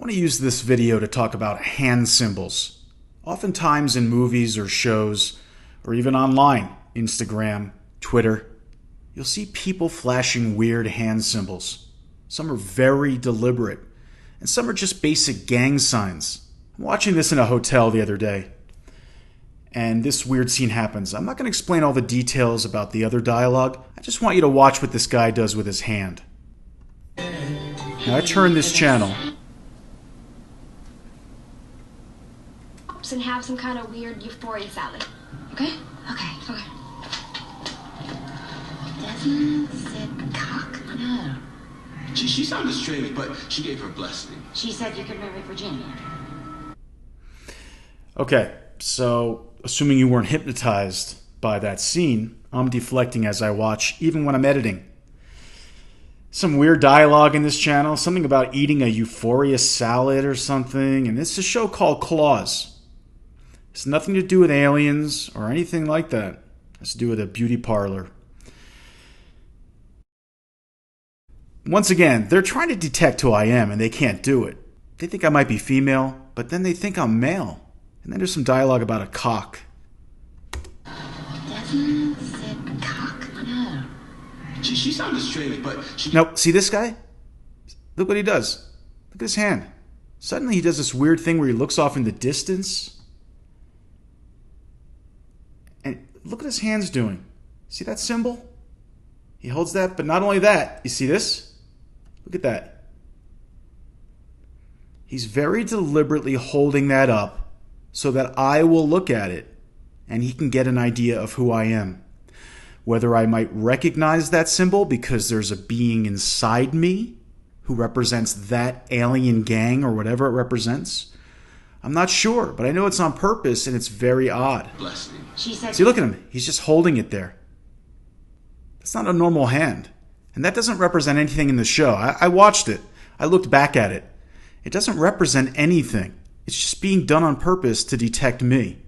I want to use this video to talk about hand symbols. Oftentimes in movies or shows, or even online, Instagram, Twitter, you'll see people flashing weird hand symbols. Some are very deliberate, and some are just basic gang signs. I'm watching this in a hotel the other day, and this weird scene happens. I'm not going to explain all the details about the other dialogue. I just want you to watch what this guy does with his hand. Now I turn this channel. And have some kind of weird euphoria salad. Okay? Okay. Desmond said cock? Yeah. She sounded strange, but she gave her blessing. She said you could marry Virginia. Okay, so assuming you weren't hypnotized by that scene, I'm deflecting as I watch, even when I'm editing. Some weird dialogue in this channel, something about eating a euphoria salad or something, and it's a show called Claws. It's nothing to do with aliens or anything like that. It has to do with a beauty parlor. Once again, they're trying to detect who I am, and they can't do it. They think I might be female, but then they think I'm male. And then there's some dialogue about a cock. Desmond said cock? Yeah. She sounded strange, but she... Now, see this guy? Look what he does. Look at his hand. Suddenly he does this weird thing where he looks off in the distance. And look what his hand's doing. See that symbol? He holds that, but not only that. You see this? Look at that. He's very deliberately holding that up so that I will look at it and he can get an idea of who I am. Whether I might recognize that symbol because there's a being inside me who represents that alien gang or whatever it represents, I'm not sure, but I know it's on purpose and it's very odd. Blessing. She said... See, look at him. He's just holding it there. That's not a normal hand. And that doesn't represent anything in the show. I watched it. I looked back at it. It doesn't represent anything. It's just being done on purpose to detect me.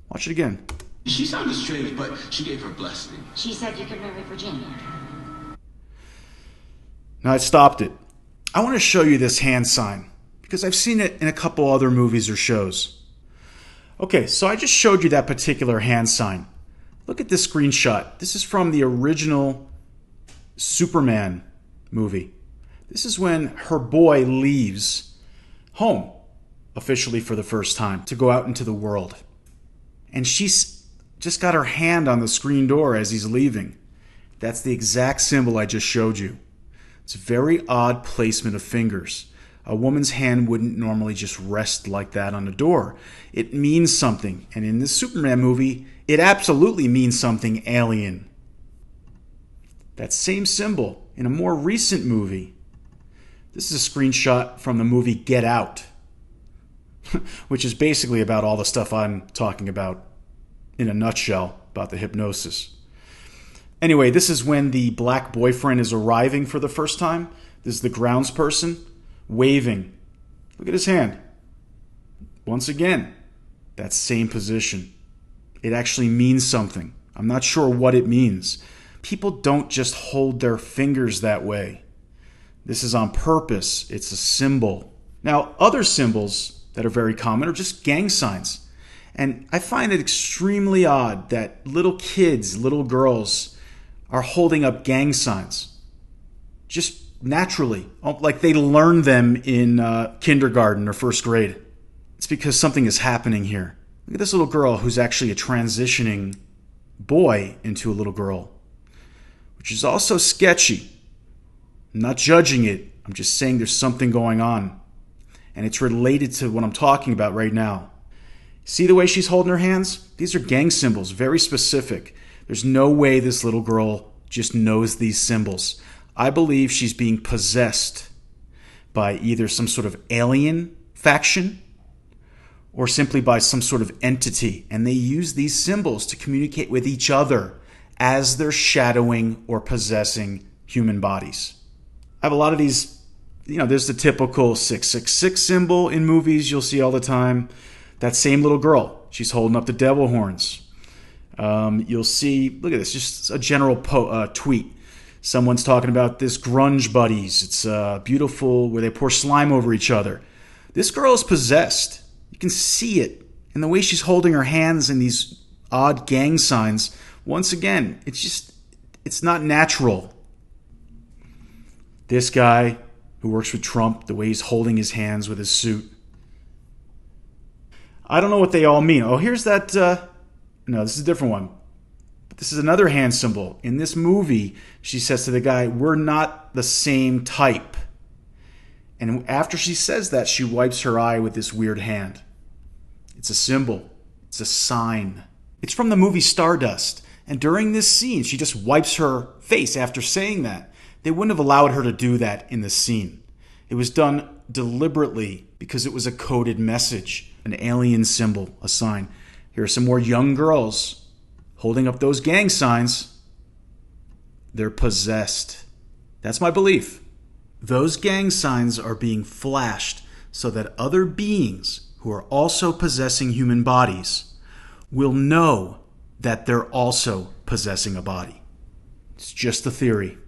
Watch it again. She sounded strange, but she gave her blessing. She said you could marry Virginia. Now I stopped it. I want to show you this hand sign because I've seen it in a couple other movies or shows. Okay, so I just showed you that particular hand sign. Look at this screenshot. This is from the original Superman movie. This is when her boy leaves home, officially for the first time, to go out into the world. And she's just got her hand on the screen door as he's leaving. That's the exact symbol I just showed you. It's a very odd placement of fingers. A woman's hand wouldn't normally just rest like that on a door. It means something, and in this Superman movie, it absolutely means something alien. That same symbol in a more recent movie. This is a screenshot from the movie Get Out, which is basically about all the stuff I'm talking about in a nutshell about the hypnosis. Anyway, this is when the black boyfriend is arriving for the first time. This is the groundsperson waving. Look at his hand. Once again, that same position. It actually means something. I'm not sure what it means. People don't just hold their fingers that way. This is on purpose. It's a symbol. Now, other symbols that are very common are just gang signs. And I find it extremely odd that little kids, little girls, are holding up gang signs. Just naturally, like they learn them in kindergarten or first grade. It's because something is happening here. Look at this little girl who's actually a transitioning boy into a little girl, which is also sketchy. I'm not judging it. I'm just saying there's something going on. And it's related to what I'm talking about right now. See the way she's holding her hands? These are gang symbols, very specific. There's no way this little girl just knows these symbols. I believe she's being possessed by either some sort of alien faction or simply by some sort of entity. And they use these symbols to communicate with each other as they're shadowing or possessing human bodies. I have a lot of these, there's the typical 666 symbol in movies you'll see all the time. That same little girl, she's holding up the devil horns. You'll see, look at this, just a general tweet. Someone's talking about this grunge buddies. It's beautiful where they pour slime over each other. This girl is possessed. You can see it in the way she's holding her hands in these odd gang signs. Once again, it's not natural. This guy who works with Trump, the way he's holding his hands with his suit. I don't know what they all mean. Oh, here's that. No, this is a different one. But this is another hand symbol. In this movie, she says to the guy, "We're not the same type." And after she says that, she wipes her eye with this weird hand. It's a symbol. It's a sign. It's from the movie Stardust. And during this scene, she just wipes her face after saying that. They wouldn't have allowed her to do that in the scene. It was done deliberately because it was a coded message, an alien symbol, a sign. Here are some more young girls holding up those gang signs. They're possessed. That's my belief. Those gang signs are being flashed so that other beings who are also possessing human bodies will know that they're also possessing a body. It's just a theory.